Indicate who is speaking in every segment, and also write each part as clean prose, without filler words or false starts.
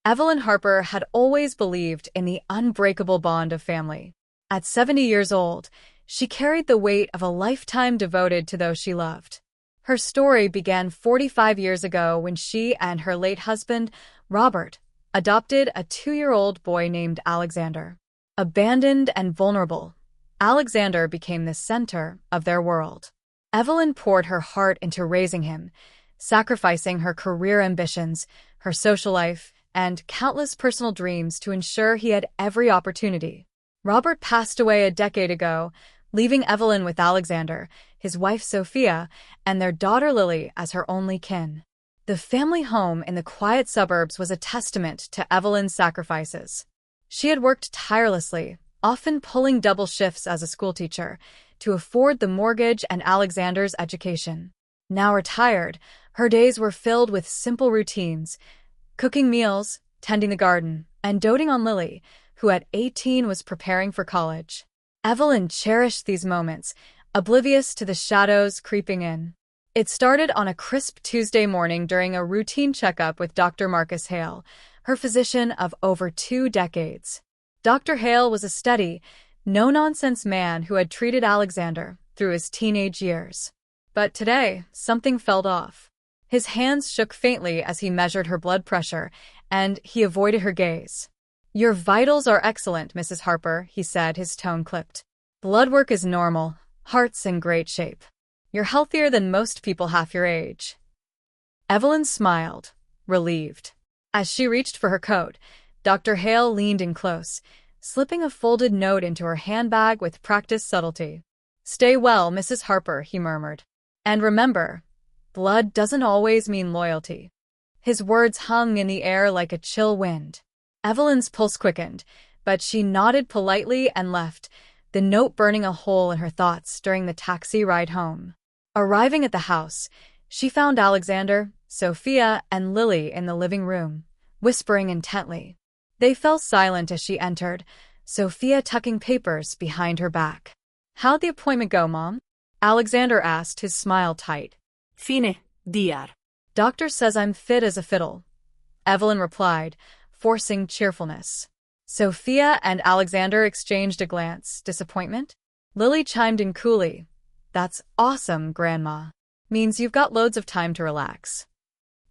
Speaker 1: Evelyn Harper had always believed in the unbreakable bond of family. At 70 years old, she carried the weight of a lifetime devoted to those she loved. Her story began 45 years ago when she and her late husband, Robert, adopted a 2-year-old boy named Alexander. Abandoned and vulnerable, Alexander became the center of their world. Evelyn poured her heart into raising him, sacrificing her career ambitions, her social life, and countless personal dreams to ensure he had every opportunity. Robert passed away a decade ago, leaving Evelyn with Alexander, his wife Sophia, and their daughter Lily as her only kin. The family home in the quiet suburbs was a testament to Evelyn's sacrifices. She had worked tirelessly, often pulling double shifts as a schoolteacher, to afford the mortgage and Alexander's education. Now retired, her days were filled with simple routines, cooking meals, tending the garden, and doting on Lily, who at 18 was preparing for college. Evelyn cherished these moments, oblivious to the shadows creeping in. It started on a crisp Tuesday morning during a routine checkup with Dr. Marcus Hale, her physician of over 2 decades. Dr. Hale was a steady, no-nonsense man who had treated Alexander through his teenage years. But today, something felt off. His hands shook faintly as he measured her blood pressure, and he avoided her gaze. "Your vitals are excellent, Mrs. Harper," he said, his tone clipped. "Blood work is normal, heart's in great shape. You're healthier than most people half your age." Evelyn smiled, relieved. As she reached for her coat, Dr. Hale leaned in close, slipping a folded note into her handbag with practiced subtlety. "Stay well, Mrs. Harper," he murmured. "And remember, blood doesn't always mean loyalty." His words hung in the air like a chill wind. Evelyn's pulse quickened, but she nodded politely and left, the note burning a hole in her thoughts during the taxi ride home. Arriving at the house, she found Alexander, Sophia, and Lily in the living room, whispering intently. They fell silent as she entered, Sophia tucking papers behind her back. "How'd the appointment go, Mom?" Alexander asked, his smile tight.
Speaker 2: Fine, diar.
Speaker 1: "Doctor says I'm fit as a fiddle," Evelyn replied, forcing cheerfulness. Sophia and Alexander exchanged a glance. Disappointment? Lily chimed in coolly. "That's awesome, Grandma. Means you've got loads of time to relax."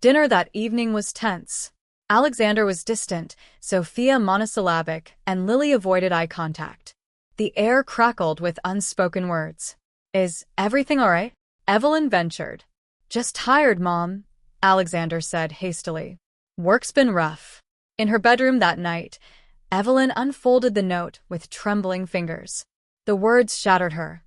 Speaker 1: Dinner that evening was tense. Alexander was distant, Sophia monosyllabic, and Lily avoided eye contact. The air crackled with unspoken words. "Is everything all right?" Evelyn ventured. "Just tired, Mom," Alexander said hastily. "Work's been rough." In her bedroom that night, Evelyn unfolded the note with trembling fingers. The words shattered her.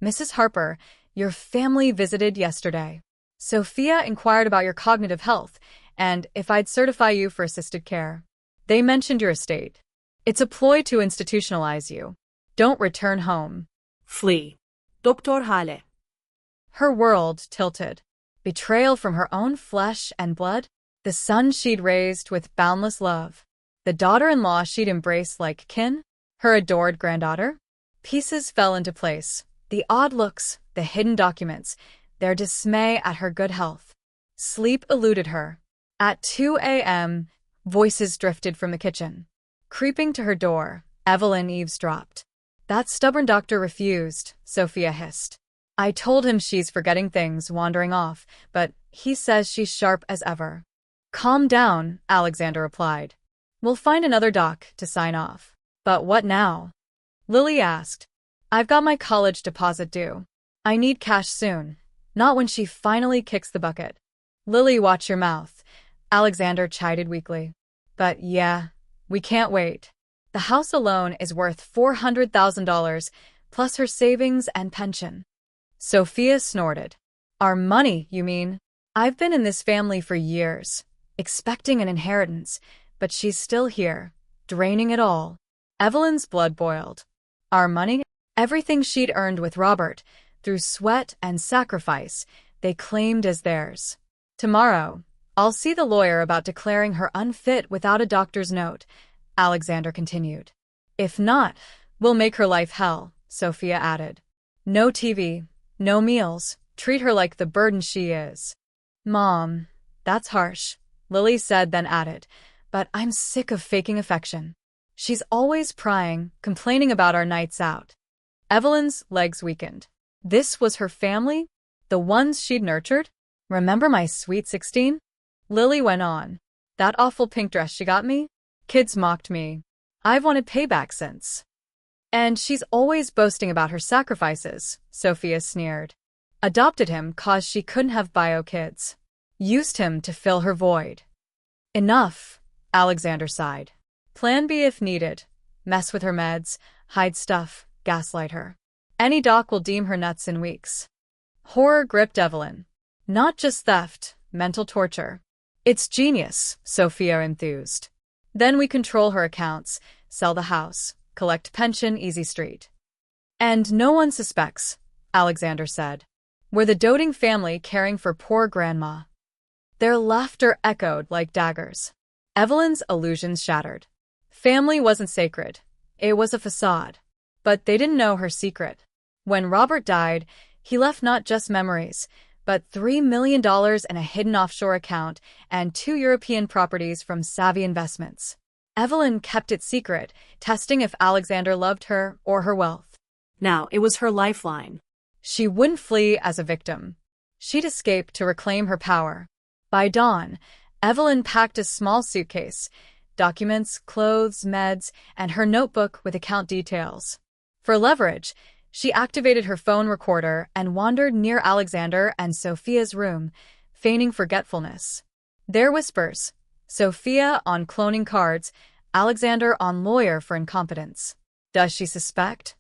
Speaker 1: "Mrs. Harper, your family visited yesterday. Sophia inquired about your cognitive health and if I'd certify you for assisted care. They mentioned your estate. It's a ploy to institutionalize you. Don't return home."
Speaker 2: Flee. Dr. Hale.
Speaker 1: Her world tilted. Betrayal from her own flesh and blood? The son she'd raised with boundless love? The daughter-in-law she'd embraced like kin? Her adored granddaughter? Pieces fell into place. The odd looks, the hidden documents, their dismay at her good health. Sleep eluded her. At 2 a.m., voices drifted from the kitchen. Creeping to her door, Evelyn eavesdropped. "That stubborn doctor refused," Sophia hissed. "I told him she's forgetting things, wandering off, but he says she's sharp as ever." "Calm down," Alexander replied. "We'll find another doc to sign off." "But what now?" Lily asked. "I've got my college deposit due. I need cash soon, not when she finally kicks the bucket." "Lily, watch your mouth," Alexander chided weakly. "But yeah, we can't wait. The house alone is worth $400,000, plus her savings and pension." Sophia snorted. "Our money, you mean? I've been in this family for years, expecting an inheritance, but she's still here, draining it all." Evelyn's blood boiled. "Our money?" Everything she'd earned with Robert, through sweat and sacrifice, they claimed as theirs. "Tomorrow, I'll see the lawyer about declaring her unfit without a doctor's note," Alexander continued. "If not, we'll make her life hell," Sophia added. "No TV, no meals, treat her like the burden she is." "Mom, that's harsh," Lily said, then added, but I'm sick of faking affection. She's always prying, complaining about our nights out. Evelyn's legs weakened. This was her family? The ones she'd nurtured? Remember my sweet 16? Lily went on. That awful pink dress she got me? Kids mocked me. I've wanted payback since. And she's always boasting about her sacrifices, Sophia sneered. Adopted him 'cause she couldn't have bio kids. Used him to fill her void. Enough, Alexander sighed. Plan B if needed. Mess with her meds, hide stuff, gaslight her. Any doc will deem her nuts in weeks. Horror gripped Evelyn. Not just theft, mental torture. It's genius, Sophia enthused. Then we control her accounts, sell the house, collect pension easy street. And no one suspects, Alexander said. We're the doting family caring for poor grandma. Their laughter echoed like daggers. Evelyn's illusions shattered. Family wasn't sacred. It was a facade. But they didn't know her secret. When Robert died, he left not just memories, but $3 million in a hidden offshore account and 2 European properties from savvy investments. Evelyn kept it secret, testing if Alexander loved her or her wealth.
Speaker 2: Now, it was her lifeline.
Speaker 1: She wouldn't flee as a victim. She'd escape to reclaim her power. By dawn, Evelyn packed a small suitcase, documents, clothes, meds, and her notebook with account details. For leverage, she activated her phone recorder and wandered near Alexander and Sophia's room, feigning forgetfulness. Their whispers, Sophia on cloning cards, Alexander on lawyer for incompetence. Does she suspect?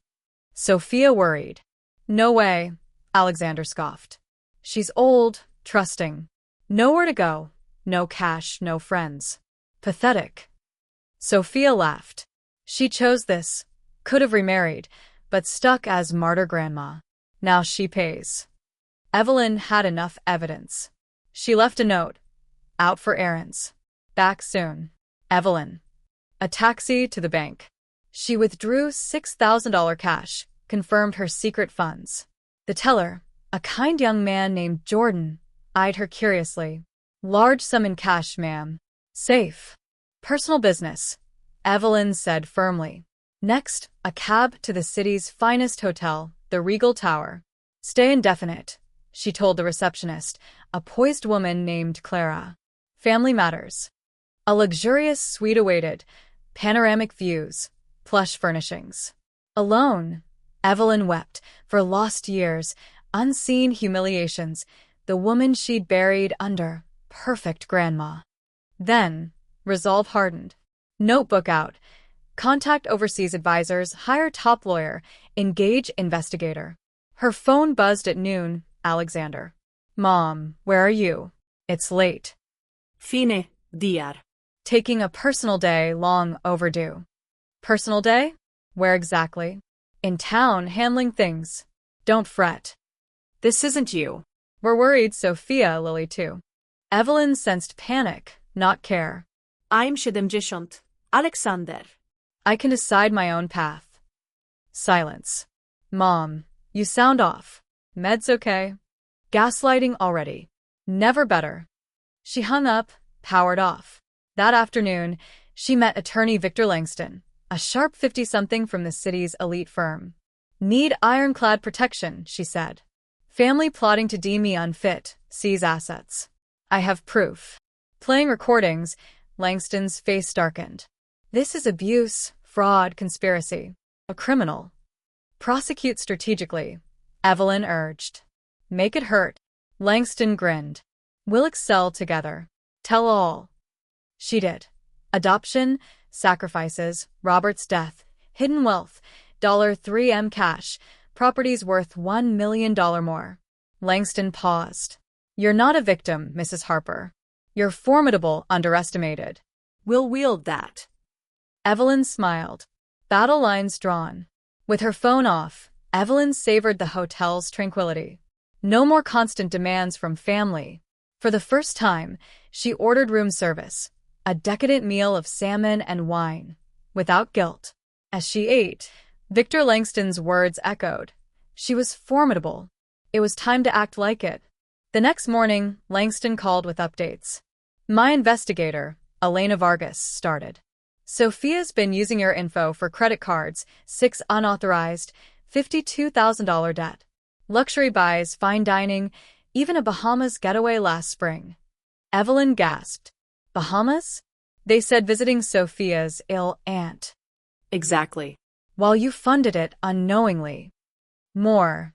Speaker 1: Sophia worried. No way, Alexander scoffed. She's old, trusting. Nowhere to go, no cash, no friends. Pathetic. Sophia laughed. She chose this, could have remarried, but stuck as martyr grandma. Now she pays. Evelyn had enough evidence. She left a note. Out for errands. Back soon. Evelyn. A taxi to the bank. She withdrew $6,000 cash, confirmed her secret funds. The teller, a kind young man named Jordan, eyed her curiously. Large sum in cash, ma'am. Safe. Personal business, Evelyn said firmly. Next, a cab to the city's finest hotel, the Regal Tower. Stay indefinite, she told the receptionist, a poised woman named Clara. Family matters. A luxurious suite awaited, panoramic views, plush furnishings. Alone, Evelyn wept for lost years, unseen humiliations, the woman she'd buried under, perfect grandma. Then, resolve hardened. Notebook out. Contact overseas advisors, hire top lawyer, engage investigator. Her phone buzzed at noon, Alexander. Mom, where are you? It's late.
Speaker 2: Fine, Dr.
Speaker 1: Taking a personal day long overdue. Personal day? Where exactly? In town, handling things. Don't fret.
Speaker 2: This isn't you.
Speaker 1: We're worried, Sophia, Lily too. Evelyn sensed panic, not care.
Speaker 2: I'm siedemdziesiąt. Alexander.
Speaker 1: I can decide my own path. Silence. Mom, you sound off. Meds okay? Gaslighting already. Never better. She hung up, powered off. That afternoon, she met attorney Victor Langston, a sharp 50-something from the city's elite firm. Need ironclad protection, she said. Family plotting to deem me unfit, seize assets. I have proof. Playing recordings, Langston's face darkened. This is abuse, fraud, conspiracy. A criminal. Prosecute strategically, Evelyn urged. Make it hurt. Langston grinned. We'll excel together. Tell all. She did. Adoption, sacrifices, Robert's death, hidden wealth, $3M cash, properties worth $1 million more. Langston paused. You're not a victim, Mrs. Harper. You're formidable, underestimated.
Speaker 2: We'll wield that.
Speaker 1: Evelyn smiled. Battle lines drawn. With her phone off, Evelyn savored the hotel's tranquility. No more constant demands from family. For the first time, she ordered room service, a decadent meal of salmon and wine, without guilt. As she ate, Victor Langston's words echoed. She was formidable. It was time to act like it. The next morning, Langston called with updates. My investigator, Elena Vargas started. Sophia's been using your info for credit cards, 6 unauthorized, $52,000 debt. Luxury buys, fine dining, even a Bahamas getaway last spring. Evelyn gasped. Bahamas? They said visiting Sophia's ill aunt.
Speaker 2: Exactly.
Speaker 1: While you funded it unknowingly. More.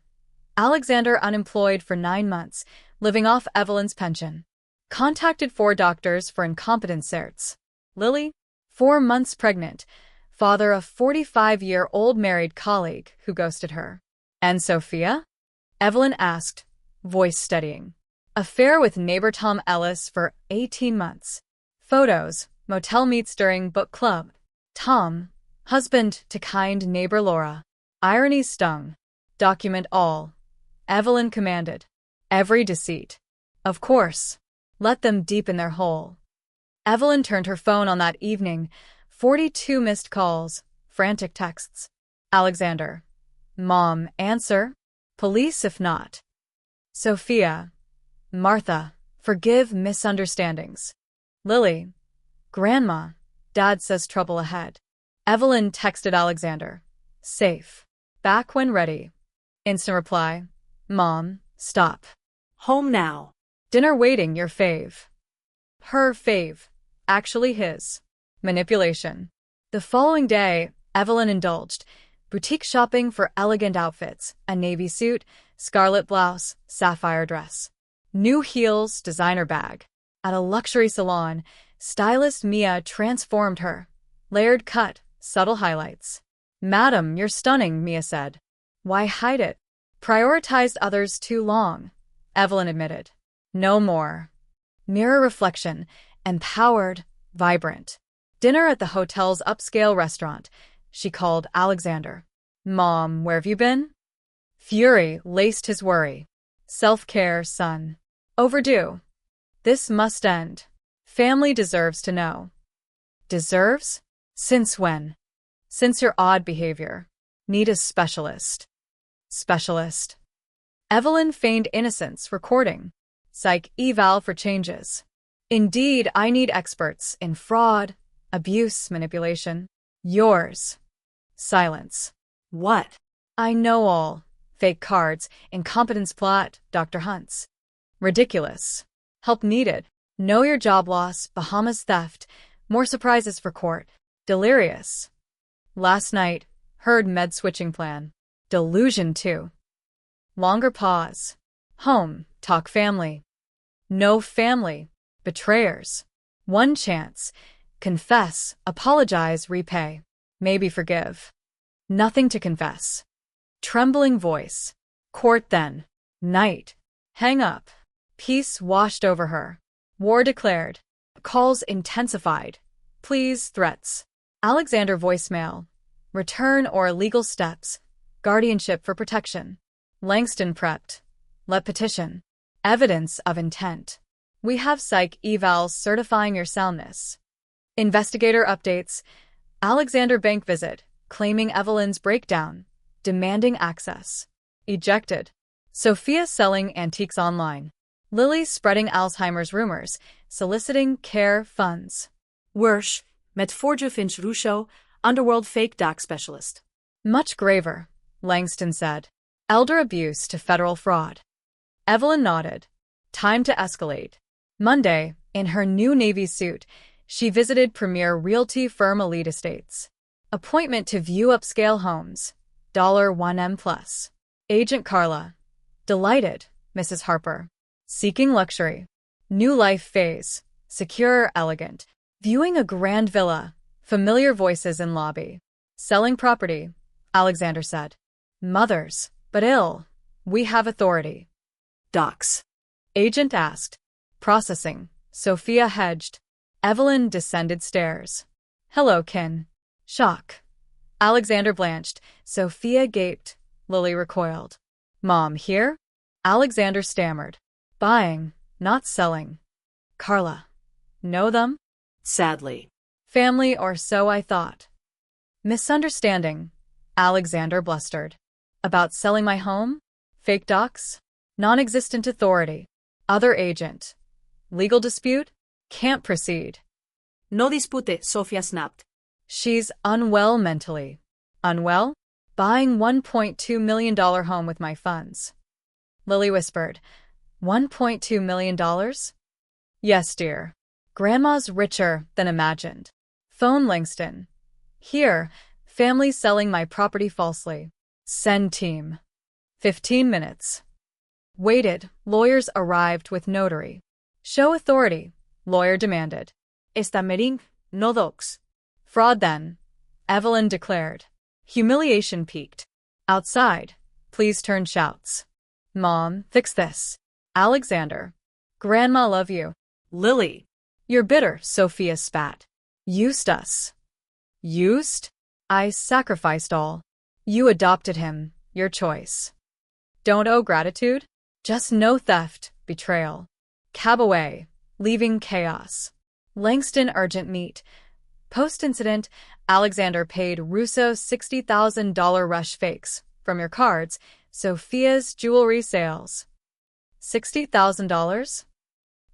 Speaker 1: Alexander unemployed for 9 months, living off Evelyn's pension. Contacted 4 doctors for incompetent certs. Lily, 4 months pregnant, father of 45-year-old married colleague who ghosted her. And Sophia? Evelyn asked, voice steadying. Affair with neighbor Tom Ellis for 18 months. Photos, motel meets during book club. Tom, husband to kind neighbor Laura. Irony stung. Document all. Evelyn commanded. Every deceit. Of course. Let them deepen their hole. Evelyn turned her phone on that evening. 42 missed calls, frantic texts. Alexander. Mom, answer. Police if not. Sophia. Martha, forgive misunderstandings. Lily. Grandma. Dad says trouble ahead. Evelyn texted Alexander. Safe. Back when ready. Instant reply. Mom, stop.
Speaker 2: Home now.
Speaker 1: Dinner waiting, your fave. Her fave. Actually his. Manipulation. The following day, Evelyn indulged. Boutique shopping for elegant outfits, a navy suit, scarlet blouse, sapphire dress. New heels, designer bag. At a luxury salon, stylist Mia transformed her. Layered cut, subtle highlights. Madam, you're stunning, Mia said. Why hide it? Prioritized others too long, Evelyn admitted. No more. Mirror reflection, empowered, vibrant. Dinner at the hotel's upscale restaurant. She called Alexander. Mom, where have you been? Fury laced his worry. Self-care, son. Overdue. This must end. Family deserves to know. Deserves? Since when? Since your odd behavior. Need a specialist. Specialist. Evelyn feigned innocence, recording. Psych eval for changes. Indeed, I need experts in fraud, abuse, manipulation. Yours. Silence.
Speaker 2: What?
Speaker 1: I know all. Fake cards, incompetence plot, Dr. Hunt's. Ridiculous. Help needed. Know your job loss, Bahamas theft, more surprises for court. Delirious. Last night, heard med switching plan. Delusion too. Longer pause. Home, talk family. No family. Betrayers. One chance. Confess, apologize, repay. Maybe forgive. Nothing to confess. Trembling voice. Court then. Night. Hang up. Peace washed over her. War declared. Calls intensified. Please, threats. Alexander voicemail. Return or legal steps. Guardianship for protection. Langston prepped. Let petition. Evidence of intent. We have psych evals certifying your soundness. Investigator updates. Alexander bank visit, claiming Evelyn's breakdown, demanding access. Ejected. Sophia selling antiques online. Lily spreading Alzheimer's rumors, soliciting care funds.
Speaker 2: Wersch, met Finch Rousseau, underworld fake doc specialist.
Speaker 1: Much graver, Langston said. Elder abuse to federal fraud. Evelyn nodded. Time to escalate. Monday, in her new Navy suit, she visited premier realty firm Elite Estates. Appointment to view upscale homes. $1M plus. Agent Carla. Delighted, Mrs. Harper. Seeking luxury. New life phase. Secure, elegant. Viewing a grand villa. Familiar voices in lobby. Selling property, Alexander said. Mothers, but ill. We have authority.
Speaker 2: Docs.
Speaker 1: Agent asked. Processing. Sophia hedged. Evelyn descended stairs. Hello, Kin. Shock. Alexander blanched. Sophia gaped. Lily recoiled. Mom, here? Alexander stammered. Buying, not selling. Carla. Know them?
Speaker 2: Sadly.
Speaker 1: Family or so I thought. Misunderstanding. Alexander blustered. About selling my home? Fake docs? Non-existent authority. Other agent. Legal dispute? Can't proceed.
Speaker 2: No dispute, Sofia snapped.
Speaker 1: She's unwell mentally. Unwell? Buying $1.2 million home with my funds. Lily whispered. $1.2 million? Yes, dear. Grandma's richer than imagined. Phone Langston. Here, family selling my property falsely. Send team. 15 minutes. Waited, lawyers arrived with notary. Show authority, lawyer demanded.
Speaker 2: Está meeting, no docs.
Speaker 1: Fraud then, Evelyn declared. Humiliation peaked. Outside, please turn shouts. Mom, fix this. Alexander. Grandma love you.
Speaker 2: Lily.
Speaker 1: You're bitter, Sophia spat. Used us. Used? I sacrificed all. You adopted him, your choice. Don't owe gratitude? Just no theft, betrayal. Cab away, leaving chaos. Langston urgent meet. Post-incident, Alexander paid Russo $60,000 rush fakes from your cards, Sophia's jewelry sales. $60,000?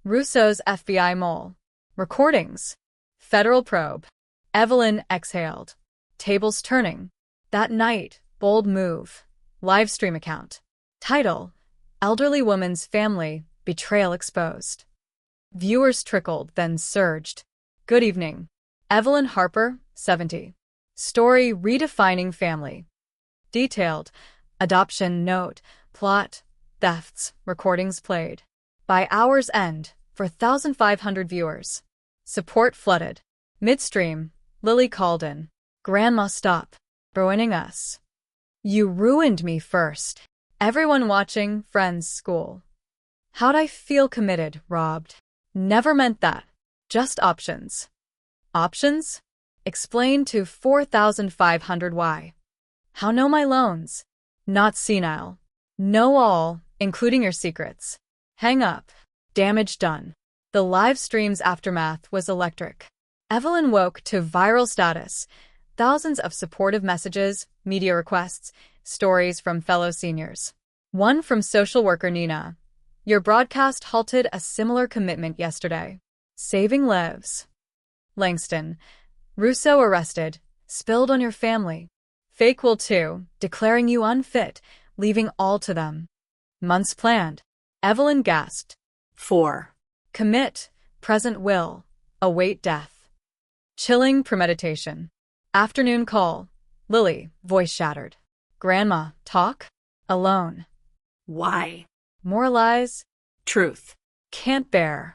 Speaker 1: Russo's FBI mole. Recordings. Federal probe. Evelyn exhaled. Tables turning. That night, bold move. Livestream account. Title: Elderly Woman's Family, Betrayal Exposed. Viewers trickled, then surged. Good evening. Evelyn Harper, 70. Story redefining family. Detailed. Adoption note. Plot. Thefts. Recordings played. By hour's end, for 1,500 viewers. Support flooded. Midstream, Lily called in. Grandma, stop. Ruining us. You ruined me first. Everyone watching, friends, school. How'd I feel committed, robbed? Never meant that. Just options. Options? Explain to 4,500 why. How know my loans? Not senile. Know all, including your secrets. Hang up. Damage done. The live stream's aftermath was electric. Evelyn woke to viral status. Thousands of supportive messages, media requests, stories from fellow seniors. One from social worker Nina. Your broadcast halted a similar commitment yesterday. Saving lives. Langston. Russo arrested. Spilled on your family. Fake will too, declaring you unfit, leaving all to them. Months planned. Evelyn gasped.
Speaker 2: 4.
Speaker 1: Commit. Present will. Await death. Chilling premeditation. Afternoon call. Lily, voice shattered. Grandma, talk? Alone.
Speaker 2: Why?
Speaker 1: More lies?
Speaker 2: Truth.
Speaker 1: Can't bear.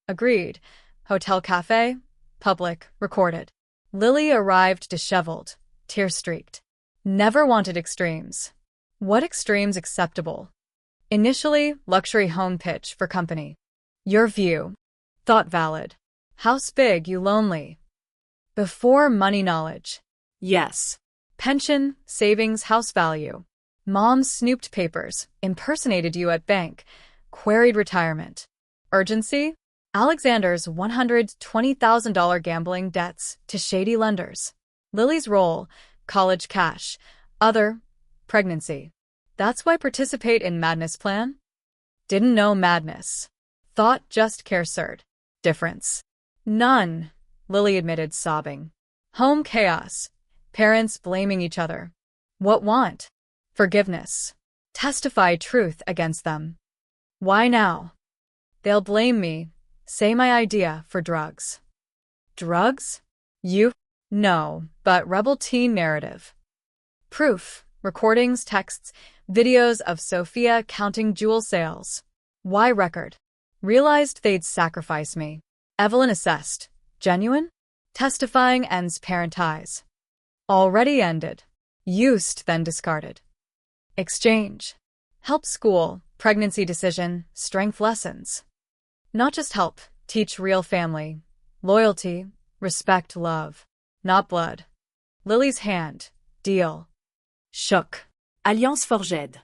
Speaker 1: Agreed. Hotel cafe? Public, recorded. Lily arrived disheveled, tear-streaked. Never wanted extremes. What extremes acceptable? Initially, luxury home pitch for company. Your view. Thought valid. House big, you lonely. Before money knowledge.
Speaker 2: Yes.
Speaker 1: Pension, savings, house value. Mom snooped papers, impersonated you at bank, queried retirement. Urgency? Alexander's $120,000 gambling debts to shady lenders. Lily's role, college cash. Other, pregnancy. That's why participate in madness plan? Didn't know madness. Thought just care cert. Difference. None, Lily admitted, sobbing. Home chaos. Parents blaming each other. What want? Forgiveness. Testify truth against them. Why now? They'll blame me. Say my idea for drugs. Drugs? You? No, but rebel teen narrative. Proof. Recordings, texts, videos of Sophia counting jewel sales. Why record? Realized they'd sacrifice me. Evelyn assessed. Genuine? Testifying ends parent ties. Already ended. Used, then discarded. Exchange. Help school, pregnancy decision, strength lessons. Not just help, teach real family. Loyalty, respect, love. Not blood. Lily's hand. Deal. Shook.
Speaker 2: Alliance forged.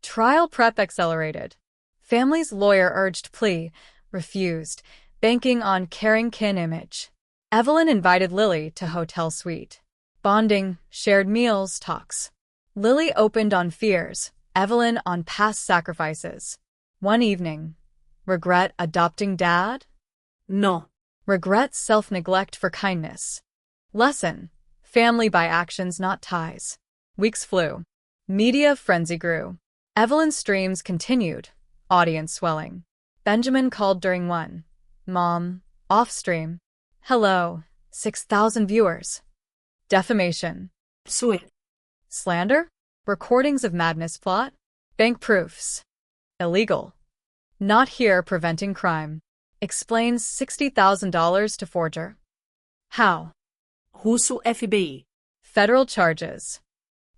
Speaker 1: Trial prep accelerated. Family's lawyer urged plea. Refused. Banking on caring kin image. Evelyn invited Lily to hotel suite. Bonding, shared meals, talks. Lily opened on fears, Evelyn on past sacrifices. One evening. Regret adopting dad?
Speaker 2: No.
Speaker 1: Regrets self-neglect for kindness. Lesson: family by actions, not ties. Weeks flew. Media frenzy grew. Evelyn's streams continued, audience swelling. Benjamin called during one. Mom, off stream. Hello, 6,000 viewers. Defamation.
Speaker 2: Sweet.
Speaker 1: Slander? Recordings of madness plot? Bank proofs. Illegal. Not here preventing crime. Explains $60,000 to forger. How?
Speaker 2: Huso FBI.
Speaker 1: Federal charges.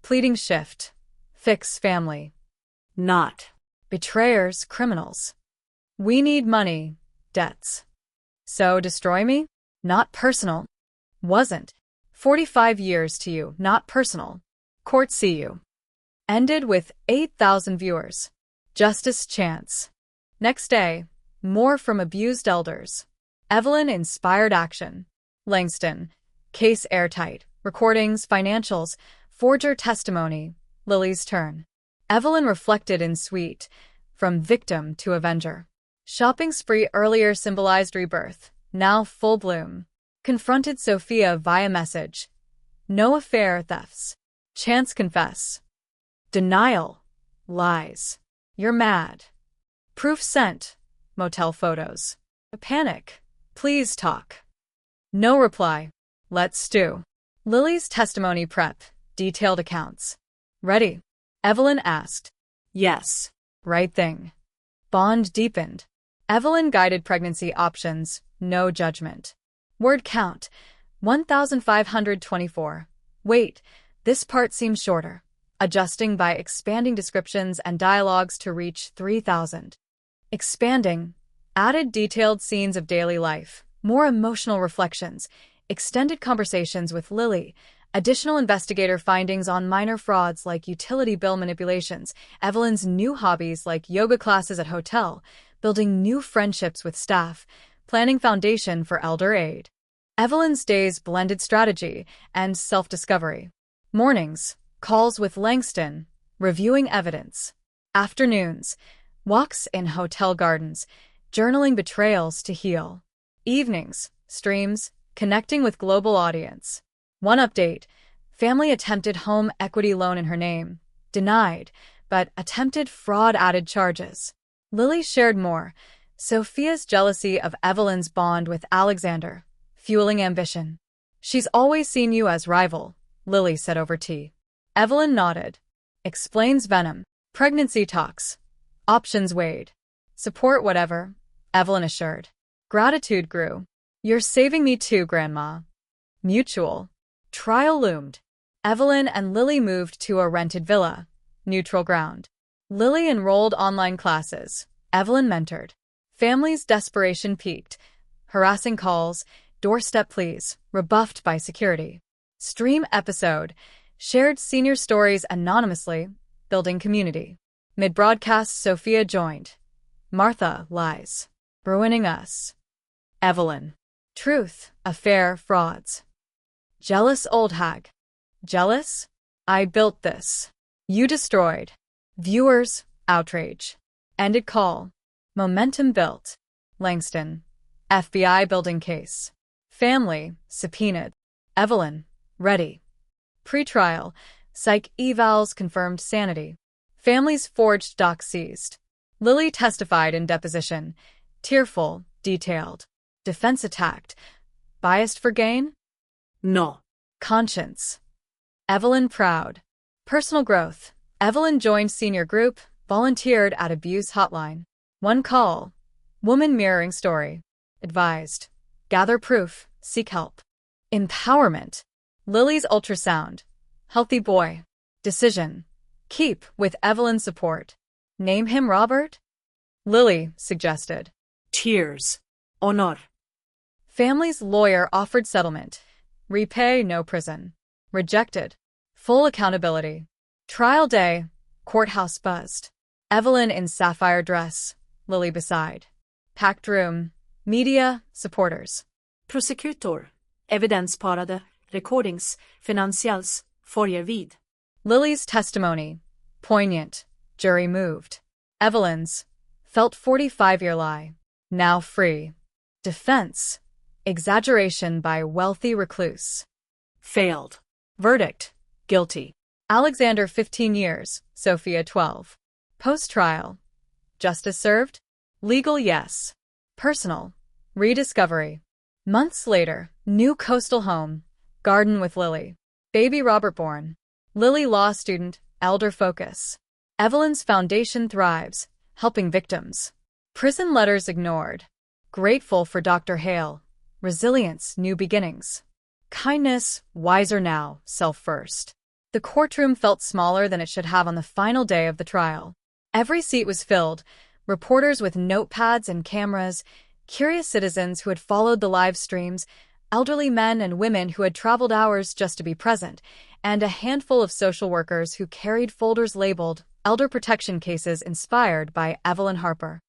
Speaker 1: Pleading shift. Fix family.
Speaker 2: Not.
Speaker 1: Betrayers, criminals. We need money, debts. So destroy me? Not personal. Wasn't. 45 years to you, not personal. Court see you. Ended with 8,000 viewers. Justice chance. Next day, more from abused elders. Evelyn inspired action. Langston. Case airtight. Recordings, financials, forger testimony. Lily's turn. Evelyn reflected in suite. From victim to avenger. Shopping spree earlier symbolized rebirth. Now full bloom. Confronted Sophia via message. No affair thefts. Chance confess. Denial. Lies. You're mad. Proof sent. Motel photos. A panic. Please talk. No reply. Let's stew. Lily's testimony prep. Detailed accounts. Ready? Evelyn asked.
Speaker 2: Yes.
Speaker 1: Right thing. Bond deepened. Evelyn guided pregnancy options. No judgment. Word count. 1,524. Wait, this part seems shorter. Adjusting by expanding descriptions and dialogues to reach 3,000. Expanding. Added detailed scenes of daily life. More emotional reflections. Extended conversations with Lily. Additional investigator findings on minor frauds like utility bill manipulations. Evelyn's new hobbies like yoga classes at hotel. Building new friendships with staff. Planning foundation for elder aid. Evelyn's days blended strategy and self-discovery. Mornings, calls with Langston, reviewing evidence. Afternoons, walks in hotel gardens, journaling betrayals to heal. Evenings, streams, connecting with global audience. One update, family attempted home equity loan in her name. Denied, but attempted fraud added charges. Lily shared more. Sophia's jealousy of Evelyn's bond with Alexander, fueling ambition. She's always seen you as rival, Lily said over tea. Evelyn nodded. Explains venom. Pregnancy talks. Options weighed. Support whatever, Evelyn assured. Gratitude grew. You're saving me too, Grandma. Mutual. Trial loomed. Evelyn and Lily moved to a rented villa. Neutral ground. Lily enrolled online classes. Evelyn mentored. Family's desperation peaked. Harassing calls, doorstep pleas, rebuffed by security. Stream episode. Shared senior stories anonymously, building community. Mid-broadcast, Sophia joined. Martha, lies. Ruining us. Evelyn. Truth, affair, frauds. Jealous old hag. Jealous? I built this. You destroyed. Viewers, outrage. Ended call. Momentum built. Langston. FBI building case. Family, subpoenaed. Evelyn, ready. Pre-trial, psych evals confirmed sanity. Family's forged docs seized. Lily testified in deposition. Tearful, detailed. Defense attacked. Biased for gain?
Speaker 2: No.
Speaker 1: Conscience. Evelyn proud. Personal growth. Evelyn joined senior group, volunteered at abuse hotline. One call. Woman mirroring story. Advised. Gather proof, seek help. Empowerment. Lily's ultrasound. Healthy boy. Decision. Keep with Evelyn's support. Name him Robert? Lily suggested.
Speaker 2: Cheers. Honor.
Speaker 1: Family's lawyer offered settlement. Repay, no prison. Rejected. Full accountability. Trial day. Courthouse buzzed. Evelyn in sapphire dress. Lily beside. Packed room. Media, supporters.
Speaker 2: Prosecutor. Evidensparade. Recordings. Financials. Följer vid.
Speaker 1: Lily's testimony. Poignant. Jury moved. Evelyn's. Felt 45-year lie. Now free. Defense. Exaggeration by wealthy recluse.
Speaker 2: Failed. Verdict: guilty.
Speaker 1: Alexander 15 years, Sophia 12. Post-trial. Justice served? Legal yes. Personal. Rediscovery. Months later, new coastal home. Garden with Lily. Baby Robert born. Lily law student, elder focus. Evelyn's foundation thrives, helping victims. Prison letters ignored. Grateful for Dr. Hale. Resilience, new beginnings. Kindness, wiser now, self first. The courtroom felt smaller than it should have on the final day of the trial. Every seat was filled, reporters with notepads and cameras, curious citizens who had followed the live streams, elderly men and women who had traveled hours just to be present, and a handful of social workers who carried folders labeled Elder Protection Cases inspired by Evelyn Harper.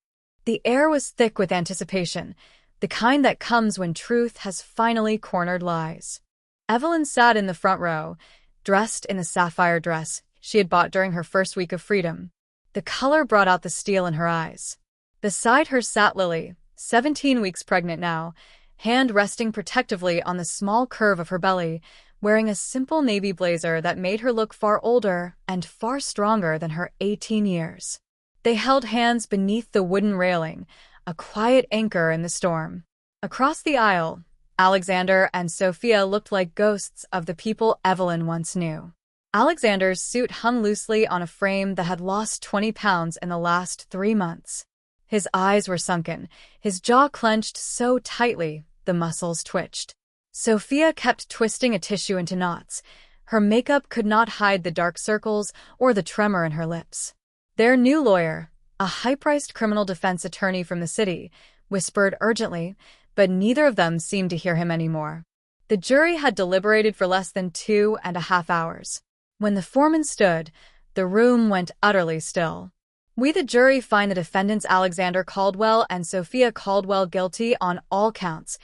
Speaker 1: The air was thick with anticipation, the kind that comes when truth has finally cornered lies. Evelyn sat in the front row, dressed in the sapphire dress she had bought during her first week of freedom. The color brought out the steel in her eyes. Beside her sat Lily, 17 weeks pregnant now, hand resting protectively on the small curve of her belly, wearing a simple navy blazer that made her look far older and far stronger than her 18 years. They held hands beneath the wooden railing, a quiet anchor in the storm. Across the aisle, Alexander and Sophia looked like ghosts of the people Evelyn once knew. Alexander's suit hung loosely on a frame that had lost 20 pounds in the last 3 months. His eyes were sunken, his jaw clenched so tightly the muscles twitched. Sophia kept twisting a tissue into knots. Her makeup could not hide the dark circles or the tremor in her lips. Their new lawyer, a high-priced criminal defense attorney from the city, whispered urgently, but neither of them seemed to hear him anymore. The jury had deliberated for less than 2.5 hours. When the foreman stood, the room went utterly still. We, the jury, find the defendants Alexander Caldwell and Sophia Caldwell guilty on all counts: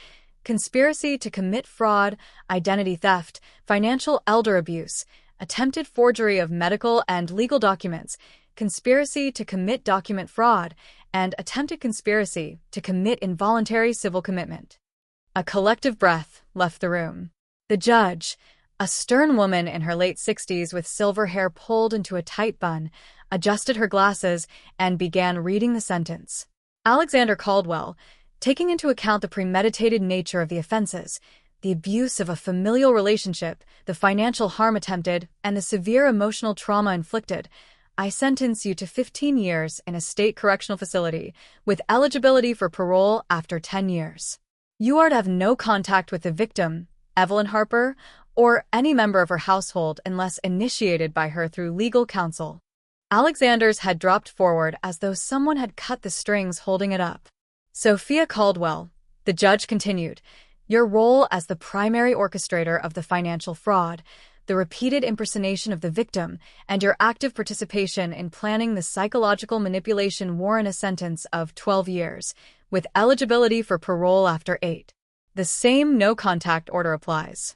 Speaker 1: conspiracy to commit fraud, identity theft, financial elder abuse, attempted forgery of medical and legal documents, conspiracy to commit document fraud, and attempted conspiracy to commit involuntary civil commitment. A collective breath left the room. The judge, a stern woman in her late 60s with silver hair pulled into a tight bun, adjusted her glasses and began reading the sentence. Alexander Caldwell, taking into account the premeditated nature of the offenses, the abuse of a familial relationship, the financial harm attempted, and the severe emotional trauma inflicted, I sentence you to 15 years in a state correctional facility with eligibility for parole after 10 years. You are to have no contact with the victim, Evelyn Harper, or any member of her household unless initiated by her through legal counsel. Alexander's head dropped forward as though someone had cut the strings holding it up. Sophia Caldwell, the judge continued, your role as the primary orchestrator of the financial fraud, the repeated impersonation of the victim, and your active participation in planning the psychological manipulation warrant a sentence of 12 years, with eligibility for parole after 8. The same no-contact order applies.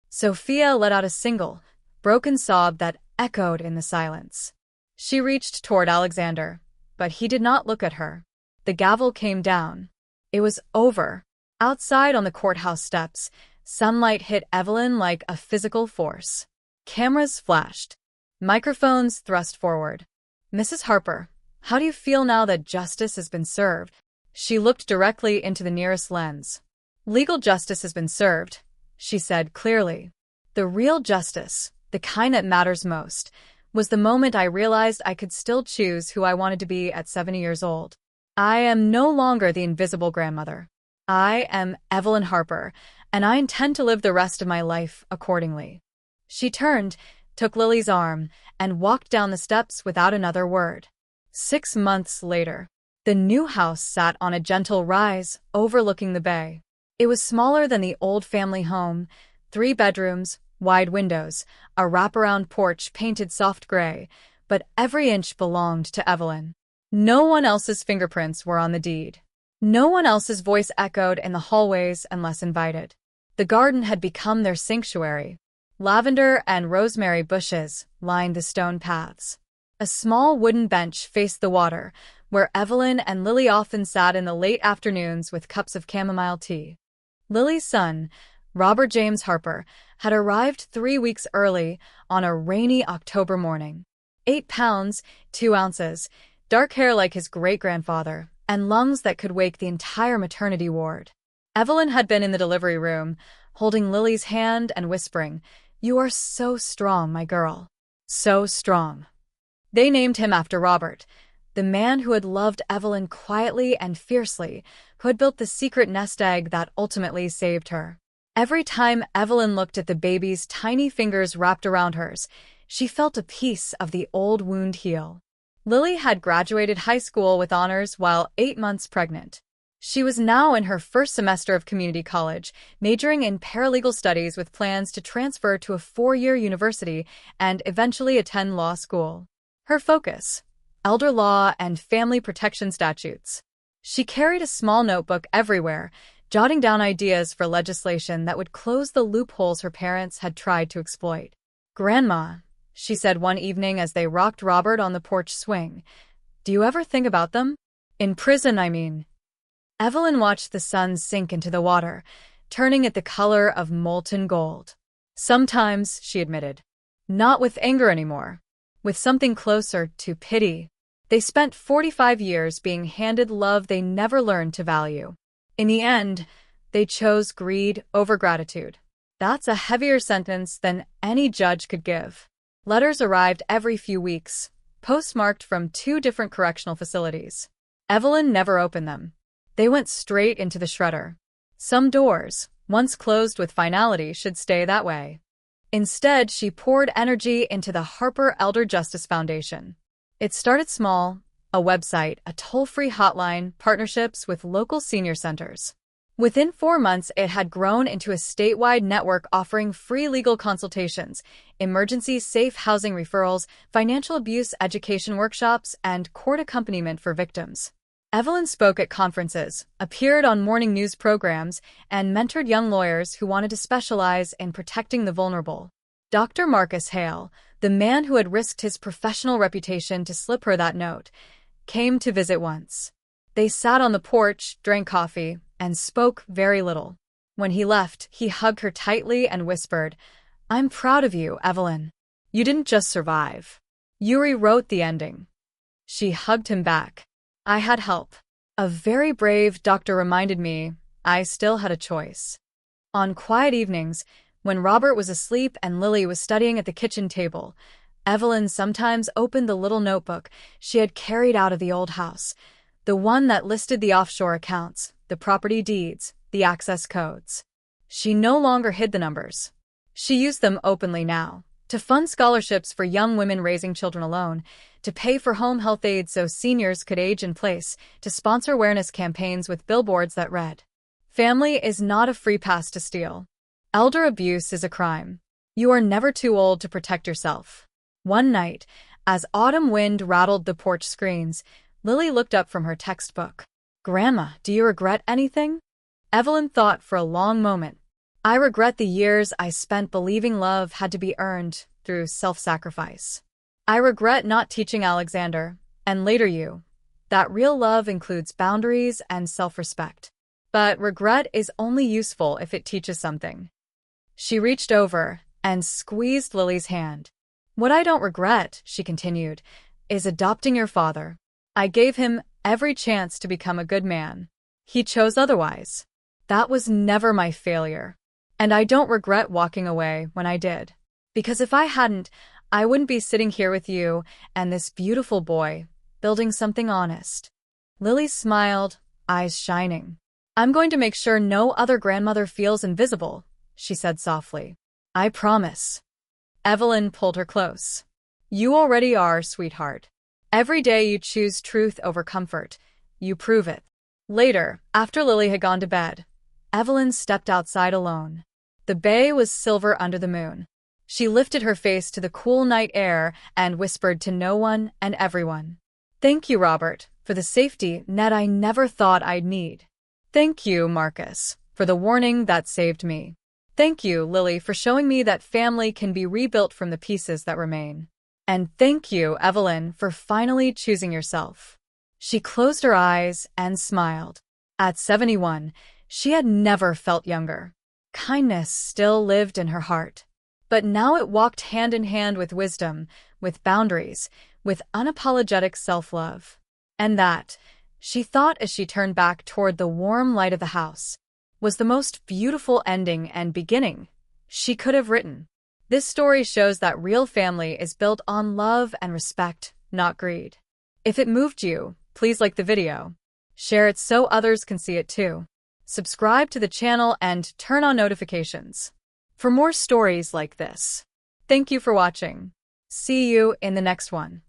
Speaker 1: Sophia let out a single, broken sob that echoed in the silence. She reached toward Alexander, but he did not look at her. The gavel came down. It was over. Outside on the courthouse steps, sunlight hit Evelyn like a physical force. Cameras flashed. Microphones thrust forward. Mrs. Harper, how do you feel now that justice has been served? She looked directly into the nearest lens. Legal justice has been served, she said clearly. The real justice, the kind that matters most, was the moment I realized I could still choose who I wanted to be at 70 years old. I am no longer the invisible grandmother. I am Evelyn Harper, and I intend to live the rest of my life accordingly. She turned, took Lily's arm, and walked down the steps without another word. 6 months later, the new house sat on a gentle rise overlooking the bay. It was smaller than the old family home, 3 bedrooms, wide windows, a wraparound porch painted soft gray, but every inch belonged to Evelyn. No one else's fingerprints were on the deed. No one else's voice echoed in the hallways unless invited. The garden had become their sanctuary. Lavender and rosemary bushes lined the stone paths. A small wooden bench faced the water, where Evelyn and Lily often sat in the late afternoons with cups of chamomile tea. Lily's son, Robert James Harper, had arrived 3 weeks early on a rainy October morning. 8 pounds, 2 ounces, dark hair like his great-grandfather, and lungs that could wake the entire maternity ward. Evelyn had been in the delivery room, holding Lily's hand and whispering, "You are so strong, my girl. So strong." They named him after Robert, the man who had loved Evelyn quietly and fiercely, who had built the secret nest egg that ultimately saved her. Every time Evelyn looked at the baby's tiny fingers wrapped around hers, she felt a piece of the old wound heal. Lily had graduated high school with honors while 8 months pregnant. She was now in her first semester of community college, majoring in paralegal studies with plans to transfer to a 4-year university and eventually attend law school. Her focus: elder law and family protection statutes. She carried a small notebook everywhere, jotting down ideas for legislation that would close the loopholes her parents had tried to exploit. "Grandma," she said one evening as they rocked Robert on the porch swing, "do you ever think about them? In prison, I mean." Evelyn watched the sun sink into the water, turning it the color of molten gold. "Sometimes," she admitted. "Not with anger anymore. With something closer to pity." They spent 45 years being handed love they never learned to value. In the end, they chose greed over gratitude. That's a heavier sentence than any judge could give. Letters arrived every few weeks, postmarked from 2 different correctional facilities. Evelyn never opened them. They went straight into the shredder. Some doors, once closed with finality, should stay that way. Instead, she poured energy into the Harper Elder Justice Foundation. It started small: a website, a toll-free hotline, partnerships with local senior centers. Within 4 months, it had grown into a statewide network offering free legal consultations, emergency safe housing referrals, financial abuse education workshops, and court accompaniment for victims. Evelyn spoke at conferences, appeared on morning news programs, and mentored young lawyers who wanted to specialize in protecting the vulnerable. Dr. Marcus Hale, the man who had risked his professional reputation to slip her that note, came to visit once. They sat on the porch, drank coffee, and spoke very little. When he left, he hugged her tightly and whispered, "I'm proud of you, Evelyn. You didn't just survive. You rewrote the ending." She hugged him back. "I had help. A very brave doctor reminded me I still had a choice." On quiet evenings, when Robert was asleep and Lily was studying at the kitchen table, Evelyn sometimes opened the little notebook she had carried out of the old house, the one that listed the offshore accounts, the property deeds, the access codes. She no longer hid the numbers. She used them openly now, to fund scholarships for young women raising children alone, to pay for home health aid so seniors could age in place, to sponsor awareness campaigns with billboards that read, "Family is not a free pass to steal. Elder abuse is a crime. You are never too old to protect yourself." One night, as autumn wind rattled the porch screens, Lily looked up from her textbook. "Grandma, do you regret anything?" Evelyn thought for a long moment. "I regret the years I spent believing love had to be earned through self-sacrifice. I regret not teaching Alexander, and later you, that real love includes boundaries and self-respect. But regret is only useful if it teaches something." She reached over and squeezed Lily's hand. "What I don't regret," she continued, "is adopting your father. I gave him every chance to become a good man. He chose otherwise. That was never my failure. And I don't regret walking away when I did. Because if I hadn't, I wouldn't be sitting here with you and this beautiful boy, building something honest." Lily smiled, eyes shining. "I'm going to make sure no other grandmother feels invisible," she said softly. "I promise." Evelyn pulled her close. "You already are, sweetheart. Every day you choose truth over comfort. You prove it." Later, after Lily had gone to bed, Evelyn stepped outside alone. The bay was silver under the moon. She lifted her face to the cool night air and whispered to no one and everyone, "Thank you, Robert, for the safety net I never thought I'd need. Thank you, Marcus, for the warning that saved me. Thank you, Lily, for showing me that family can be rebuilt from the pieces that remain. And thank you, Evelyn, for finally choosing yourself." She closed her eyes and smiled. At 71, She had never felt younger. Kindness still lived in her heart. But now it walked hand in hand with wisdom, with boundaries, with unapologetic self-love. And that, she thought as she turned back toward the warm light of the house, was the most beautiful ending and beginning she could have written. This story shows that real family is built on love and respect, not greed. If it moved you, please like the video. Share it so others can see it too. Subscribe to the channel and turn on notifications for more stories like this. Thank you for watching. See you in the next one.